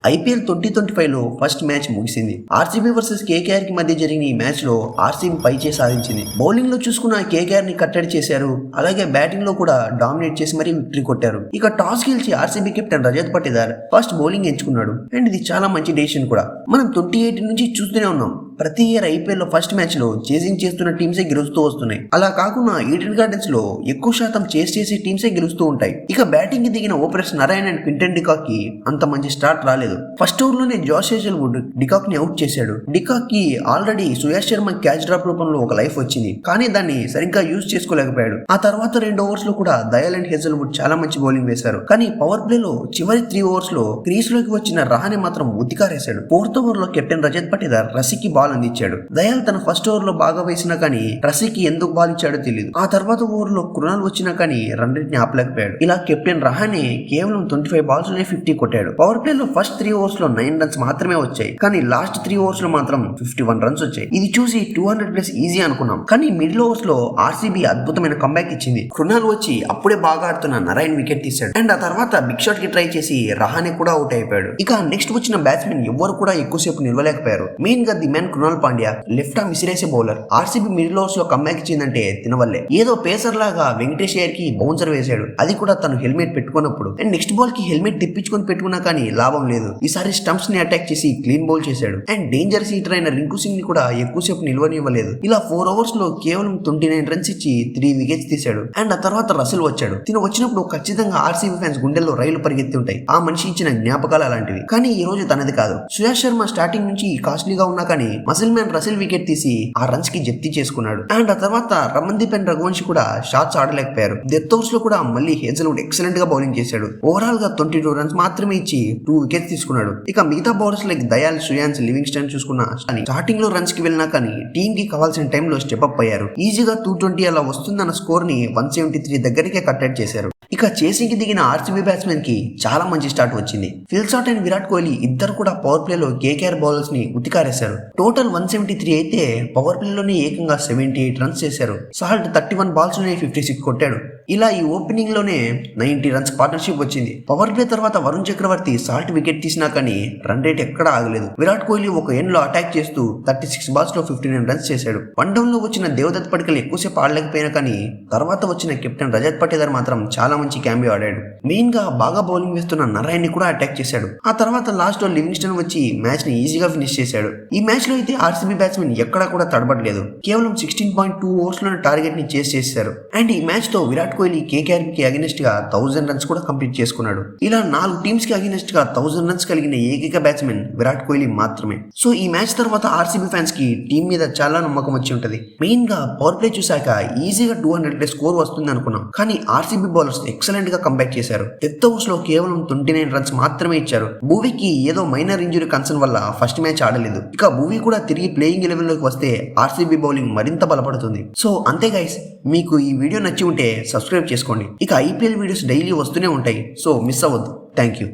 IPL 2025లో first match ముగిసింది. RCB versus KKR కి మధ్య జరిగిన ఈ మ్యాచ్ లో ఆర్సీబీ పైచే సాధించింది. బౌలింగ్ లో చూసుకున్న కేకేఆర్ ని కట్టడి చేశారు. అలాగే బ్యాటింగ్ లో కూడా డామినేట్ చేసి మరీ విక్టరీ కొట్టారు. ఇక టాస్ గెలిచి RCB captain Rajat Patidar first bowling ఎంచుకున్నాడు. అండ్ ఇది చాలా మంచి డెసిషన్ కూడా. మనం 2018 నుంచి చూస్తూనే ఉన్నాం. ప్రతి ఇయర్ ఐపీఎల్ లో ఫస్ట్ మ్యాచ్ లో చేసింగ్ చేస్తున్న టీమ్సే గెలుస్తూ వస్తున్నాయి. అలా కాకుండా ఈడెన్ గార్డెన్స్ లో ఎక్కువ శాతం చేసే టీమ్సే గెలుస్తూ ఉంటాయి. ఇక బ్యాటింగ్ కి దిగిన openers Narayan and Quinton de Kock కి అంత మంచి స్టార్ట్ రాలేదు. ఫస్ట్ ఓవర్ లోనే జాష్ హేజల్వుడ్ డికాక్ ని అవుట్ చేశాడు. డికాక్ కి already Suyash Sharma catch drop రూపంలో ఒక లైఫ్ వచ్చింది, కానీ దాన్ని సరిగ్గా యూజ్ చేసుకోలేకపోయాడు. ఆ తర్వాత 2 ఓవర్స్ లో కూడా దయాల్ అండ్ హేజల్వుడ్ చాలా మంచి బౌలింగ్ వేశారు. కానీ పవర్ ప్లే లో చివరి 3 ఓవర్స్ లో క్రీజ్ లోకి వచ్చిన రహానే మాత్రం ఉతికారేశాడు. 4th ఓవర్ లో కెప్టెన్ రజత్ పటిదార్ రసికి బాల్ అందించాడు. దయాల్ తన ఫస్ట్ ఓవర్ లో బాగా వేసినా కానీ రసికి ఎందుకు బాల్ ఇచ్చాడో తెలియదు. ఆ తర్వాత ఓవర్ లో కృణాల్ వచ్చినా కానీ రన్ రేట్ ని ఆపలేకపోయాడు. ఇలా కెప్టెన్ రహానే కేవలం 25 బాల్స్ లోనే 50 కొట్టాడు. పవర్ ప్లే లో ఫస్ట్ 3 ఓవర్స్ లో 9 రన్స్ మాత్రమే వచ్చాయి, కానీ లాస్ట్ 3 ఓవర్స్ లో మాత్రం 51 రన్స్ వచ్చాయి. ఇది చూసి 200+ ఈజీ అనుకున్నాం, కానీ మిడిల్ ఓవర్స్ లో ఆర్సీబీ అద్భుతమైన కంబ్యాక్ ఇచ్చింది. కృణాల్ వచ్చి అప్పుడే బాగా ఆడుతున్న నారాయణ్ వికెట్ తీశాడు. అండ్ ఆ తర్వాత బిగ్ షాట్ కి ట్రై చేసి రహానే కూడా అవుట్ అయిపోయాడు. ఇక నెక్స్ట్ వచ్చిన బ్యాట్స్మెన్ ఎవరు కూడా ఎక్కువసేపు నిలవలేకపోయారు. మెయిన్ గా the man Krunal Pandya, left arm విసిరేసే బౌలర్. ఆర్సీబీ మిడిల్ ఓవర్స్ లో కంబ్యాక్ ఇచ్చిందంటే తినవల్లే. ఏదో పేసర్ లాగా వెంకటేష్ అయ్యర్ కి బౌన్సర్ వేశాడు, అది కూడా తను హెల్మెట్ పెట్టుకున్నప్పుడు. అండ్ నెక్స్ట్ బాల్ కి హెల్మెట్ తెప్పించుకొని పెట్టుకున్నా కానీ లాభం లేదు. ఈసారి స్టంప్స్ ని అటాక్ చేసి క్లీన్ బౌల్ చేశాడు. అండ్ డేంజర్ హీటర్ అయిన రింకు సింగ్ ని కూడా ఎక్కువసేపు నిల్వనివ్వలేదు. ఇలా 4 ఓవర్స్ లో కేవలం 29 రన్స్ ఇచ్చి 3 వికెట్స్ తీశాడు. అండ్ ఆ తర్వాత రసెల్ వచ్చాడు. తిను వచ్చినప్పుడు ఖచ్చితంగా ఆర్సీబీ ఫ్యాన్స్ గుండెల్లో రైలు పరిగెత్తి ఉంటాయి. ఆ మనిషి ఇచ్చిన జ్ఞాపకాలు అలాంటివి. కానీ ఈ రోజు తనది కాదు. సుయాష్ శర్మ స్టార్టింగ్ నుంచి కాస్ట్లీగా ఉన్నా కానీ మసిల్ మ్యాన్ రసెల్ వికెట్ తీసి ఆ రన్స్ కి జప్తి చేసుకున్నాడు. అండ్ ఆ తర్వాత రమన్దీప్ అండ్ రఘువంశీ కూడా షాట్స్ ఆడలేకపోయారు. డెత్ ఓవర్స్ లో కూడా మళ్ళీ హేజల్వుడ్ ఎక్సలెంట్ గా బౌలింగ్ చేశాడు. ఓవరాల్ గా 22 రన్స్ మాత్రమే ఇచ్చి 2 వికెట్స్ తీసుకున్నాడు. ఇక మిగతా bowlers like Dayal, Shreyans, Livingstone చూసుకున్నా స్టార్టింగ్ లో రన్స్ కి వెళ్ళినా కానీ టీమ్ కి కావాల్సిన టైంలో స్టెప్ అప్ అయ్యారు. ఈజీగా 220 అలా వస్తుందన్న స్కోర్ ని 173 దగ్గరికే కట్టడి చేశారు. ఇక చేసింగ్ కి దిగిన ఆర్సీబీ బ్యాట్స్మెన్ కి చాలా మంచి స్టార్ట్ వచ్చింది. Phil Salt and Virat Kohli ఇద్దరు కూడా పవర్ ప్లే లో కేకేఆర్ బౌలర్స్ ని ఉతికారేశారు. టోటల్ 173 అయితే పవర్ ప్లే లోనే ఏకంగా 78 రన్స్ చేశారు. సాల్ట్ 31 బాల్స్ లోనే 56 కొట్టాడు. ఇలా ఈ ఓపెనింగ్ లోనే 90 రన్స్ పార్ట్నర్షిప్ వచ్చింది. పవర్ ప్లే తర్వాత వరుణ్ చక్రవర్తి సాల్ట్ వికెట్ తీసినా కానీ రన్ రేట్ ఎక్కడా ఆగలేదు. విరాట్ కోహ్లీ ఒక ఎండ్ లో అటాక్ చేస్తూ 36 బాల్స్ లో 59 రన్స్ చేశాడు. 1 డౌన్ లో వచ్చిన దేవదత్ పడికల్ ఎక్కువసేపు ఆడలేకపోయినా కానీ తర్వాత వచ్చిన కెప్టెన్ రజత్ పటిదార్ మాత్రం చాలా మంచి క్యాంబియో ఆడాడు. మెయిన్ గా బాగా బౌలింగ్ వేస్తున్న నారాయణ్ ని కూడా అటాక్ చేశాడు. ఆ తర్వాత లాస్ట్ లో లివింగ్స్టన్ వచ్చి మ్యాచ్ ని ఈజీగా ఫినిష్ చేశాడు. ఈ మ్యాచ్ లో అయితే ఆర్సీబీ బ్యాట్స్మెన్ ఎక్కడా కూడా తడబడలేదు. కేవలం 16.2 ఓవర్స్ లోనే టార్గెట్ ని చేశారు. అండ్ ఈ మ్యాచ్ తో విరాట్ కోహ్లీ కేకేఆర్ కి అగెనిస్ట్ గా 1000 రన్స్ కూడా కంప్లీట్ చేసుకున్నాడు. ఇలా 4 టీమ్స్ కి అగెనిస్ట్ గా 1000 రన్స్ కలిగిన ఏకైక బ్యాట్స్మెన్ విరాట్ కోహ్లీ మాత్రమే. సో ఈ మ్యాచ్ తర్వాత ఆర్సీబీ ఫ్యాన్స్ కి టీం మీద చాలా నమ్మకం వచ్చి ఉంటది. మెయిన్ గా పవర్ ప్లే చూసాక ఈజీగా 200+ స్కోర్ వస్తుంది అనుకున్నాం, కానీ ఆర్సీబీ బౌలర్స్ ఎక్సలెంట్ గా కంబ్యాక్ చేశారు. డెత్ ఓవర్స్ లో కేవలం 29 రన్స్ మాత్రమే ఇచ్చారు. భూవీకి ఏదో మైనర్ ఇంజురీ కన్సర్న్ వల్ల ఫస్ట్ మ్యాచ్ ఆడలేదు. ఇక భూవీ కూడా తిరిగి ప్లేయింగ్ 11 లోకి వస్తే ఆర్సీబీ బౌలింగ్ మరింత బలపడుతుంది. సో అంతే గైస్, మీకు ఈ వీడియో నచ్చి ఉంటే సబ్స్క్రైబ్ చేసుకోండి. ఇక ఐపీఎల్ వీడియోస్ డైలీ వస్తూనే ఉంటాయి, సో మిస్ అవ్వద్దు. Thank you.